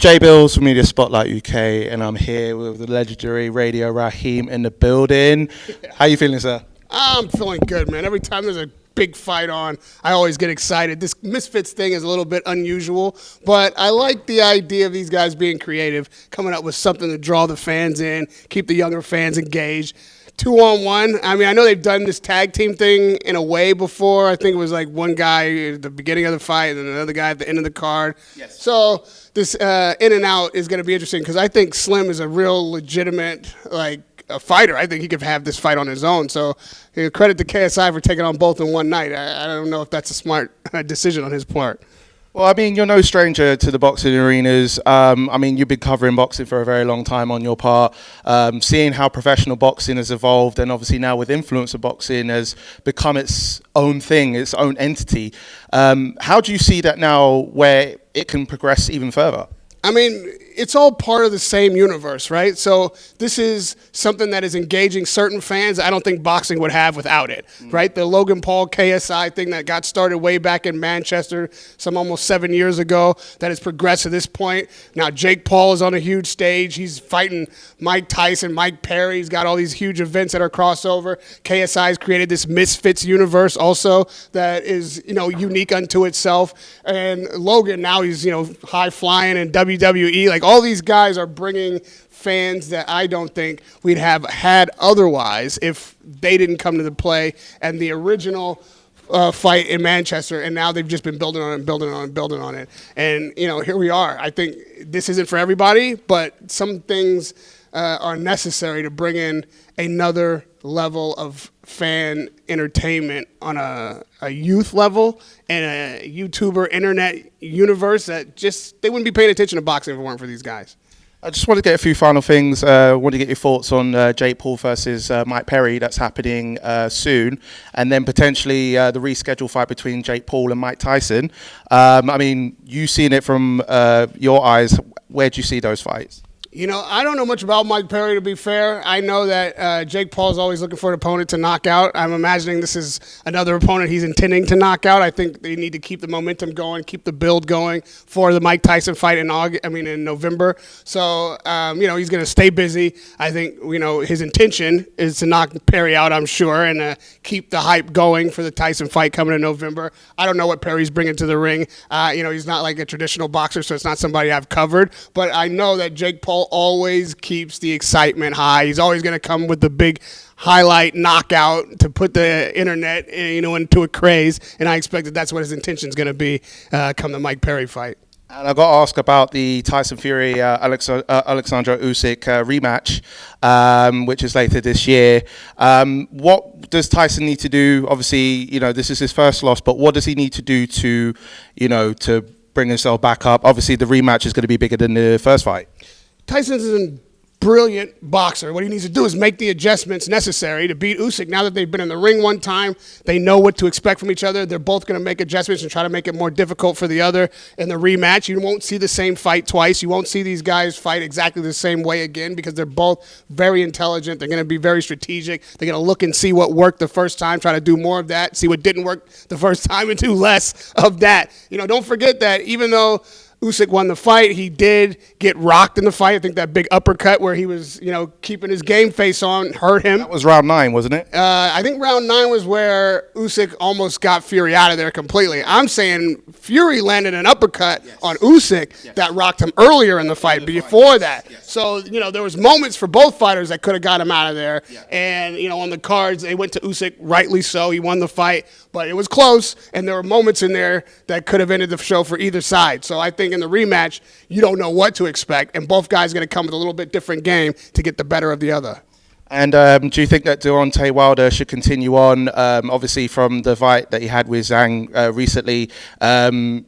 Jay Bills from Media Spotlight UK, and I'm here with the legendary radio Rahim in the building. How you feeling, sir? I'm feeling good, man. Every time there's a big fight on, I always get excited. This Misfits thing is a little bit unusual, but I like the idea of these guys being creative, coming up with something to draw the fans in, keep the younger fans engaged. 2-on-1. I mean, I know they've done this tag team thing in a way before. I think it was like one guy at the beginning of the fight and then another guy at the end of the card. Yes. So this in and out is going to be interesting because I think Slim is a real legitimate a fighter. I think he could have this fight on his own. So credit to KSI for taking on both in one night. I don't know if that's a smart decision on his part. Well, I mean, you're no stranger to the boxing arenas. I mean, you've been covering boxing for a very long time on your part. Seeing how professional boxing has evolved, and obviously now with influencer boxing has become its own thing, its own entity. How do you see that now where it can progress even further? I mean, it's all part of the same universe, right? So this is something that is engaging certain fans I don't think boxing would have without it, right? The Logan Paul KSI thing that got started way back in Manchester some almost 7 years ago that has progressed to this point. Now Jake Paul is on a huge stage. He's fighting Mike Tyson, Mike Perry. He's got all these huge events that are crossover. KSI has created this Misfits universe also that is, unique unto itself. And Logan, now he's, high flying in WWE. Like, all these guys are bringing fans that I don't think we'd have had otherwise if they didn't come to the play and the original fight in Manchester, and now they've just been building on it and building on it and building on it. And, here we are. I think this isn't for everybody, but some things are necessary to bring in another level of fan entertainment on a youth level and a YouTuber internet universe that just, they wouldn't be paying attention to boxing if it weren't for these guys. I just want to get a few final things. I want to get your thoughts on Jake Paul versus Mike Perry. That's happening soon. And then potentially the rescheduled fight between Jake Paul and Mike Tyson. I mean, you seen it from your eyes. Where do you see those fights? I don't know much about Mike Perry, to be fair. I know that Jake Paul is always looking for an opponent to knock out. I'm imagining this is another opponent he's intending to knock out. I think they need to keep the momentum going, keep the build going for the Mike Tyson fight in November. So, he's going to stay busy. I think, his intention is to knock Perry out, I'm sure, and keep the hype going for the Tyson fight coming in November. I don't know what Perry's bringing to the ring. He's not like a traditional boxer, so it's not somebody I've covered. But I know that Jake Paul always keeps the excitement high. He's always going to come with the big highlight knockout to put the internet, into a craze. And I expect that that's what his intention is going to be come the Mike Perry fight. And I got to ask about the Tyson Fury Alexander Usyk rematch, which is later this year. What does Tyson need to do? Obviously, this is his first loss, but what does he need to do to bring himself back up? Obviously, the rematch is going to be bigger than the first fight. Tyson's a brilliant boxer. What he needs to do is make the adjustments necessary to beat Usyk. Now that they've been in the ring one time, they know what to expect from each other. They're both going to make adjustments and try to make it more difficult for the other in the rematch. You won't see the same fight twice. You won't see these guys fight exactly the same way again because they're both very intelligent. They're going to be very strategic. They're going to look and see what worked the first time, try to do more of that, see what didn't work the first time, and do less of that. Don't forget that even though Usyk won the fight, he did get rocked in the fight. I think that big uppercut where he was, keeping his game face on hurt him. That was round 9, wasn't it? I think round 9 was where Usyk almost got Fury out of there completely. I'm saying Fury landed an uppercut on Usyk that rocked him earlier in the fight, before that. So, there was moments for both fighters that could have got him out of there. And, on the cards, they went to Usyk, rightly so. He won the fight, but it was close, and there were moments in there that could have ended the show for either side. So I think in the rematch, you don't know what to expect, and both guys are going to come with a little bit different game to get the better of the other. And do you think that Deontay Wilder should continue on? Obviously, from the fight that he had with Zhang recently,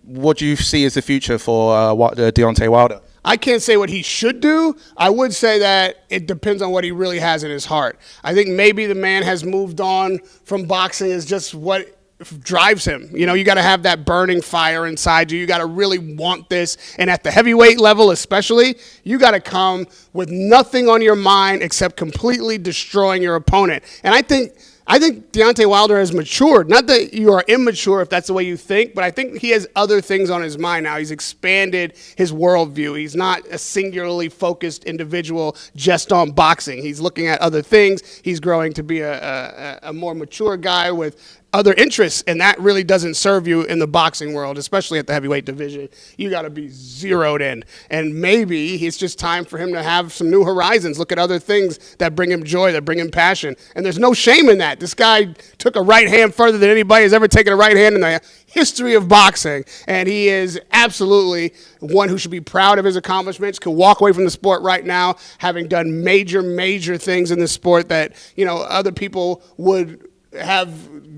what do you see as the future for Deontay Wilder? I can't say what he should do. I would say that it depends on what he really has in his heart. I think maybe the man has moved on from boxing is just what drives him. You got to have that burning fire inside you. You got to really want this. And at the heavyweight level especially, you got to come with nothing on your mind except completely destroying your opponent. And I think I think Deontay Wilder has matured. Not that you are immature if that's the way you think, but I think he has other things on his mind now. He's expanded his worldview. He's not a singularly focused individual just on boxing. He's looking at other things. He's growing to be a more mature guy with other interests, and that really doesn't serve you in the boxing world, especially at the heavyweight division. You got to be zeroed in, and maybe it's just time for him to have some new horizons, look at other things that bring him joy, that bring him passion, and there's no shame in that. This guy took a right hand further than anybody has ever taken a right hand in the history of boxing, and he is absolutely one who should be proud of his accomplishments, could walk away from the sport right now having done major things in the sport that, you know, other people would have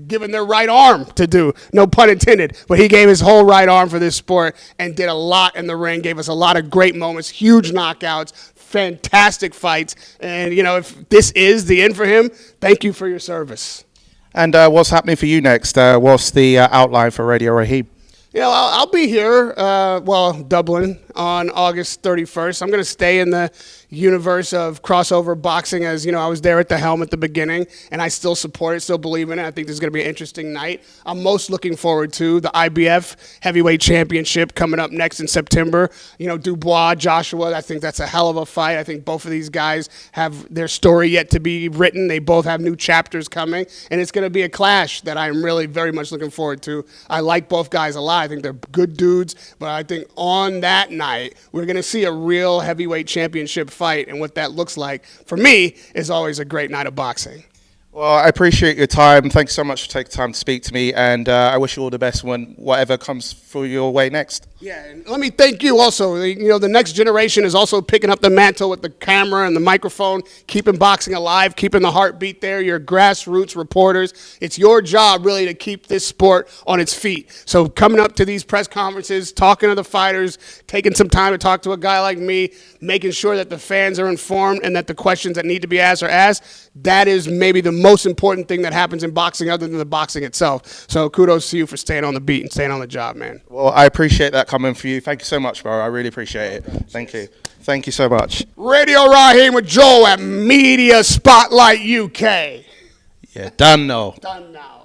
given their right arm to do, no pun intended, but he gave his whole right arm for this sport and did a lot in the ring, gave us a lot of great moments, huge knockouts, fantastic fights, and, you know, if this is the end for him, thank you for your service. And what's happening for you next? What's the outline for Radio Rahim? You know, I'll be here, Dublin, on August 31st. I'm going to stay in the universe of crossover boxing, as, you know, I was there at the helm at the beginning, and I still support it, still believe in it. I think this is going to be an interesting night. I'm most looking forward to the IBF Heavyweight Championship coming up next in September. You know, Dubois, Joshua, I think that's a hell of a fight. I think both of these guys have their story yet to be written. They both have new chapters coming, and it's going to be a clash that I'm really very much looking forward to. I like both guys a lot. I think they're good dudes, but I think on that night, we're going to see a real heavyweight championship fight, and what that looks like, for me, is always a great night of boxing. Well, I appreciate your time. Thanks so much for taking time to speak to me, and I wish you all the best when whatever comes through your way next. Yeah, and let me thank you also. You know, the next generation is also picking up the mantle with the camera and the microphone, keeping boxing alive, keeping the heartbeat there. You're grassroots reporters. It's your job, really, to keep this sport on its feet. So coming up to these press conferences, talking to the fighters, taking some time to talk to a guy like me, making sure that the fans are informed and that the questions that need to be asked are asked, that is maybe the most important thing that happens in boxing other than the boxing itself. So kudos to you for staying on the beat and staying on the job, man. Well, I appreciate that coming for you. Thank you so much, bro. I really appreciate it. Thank you. Thank you so much. Radio Rahim with Joe at Media Spotlight UK. Yeah, done now. Done now.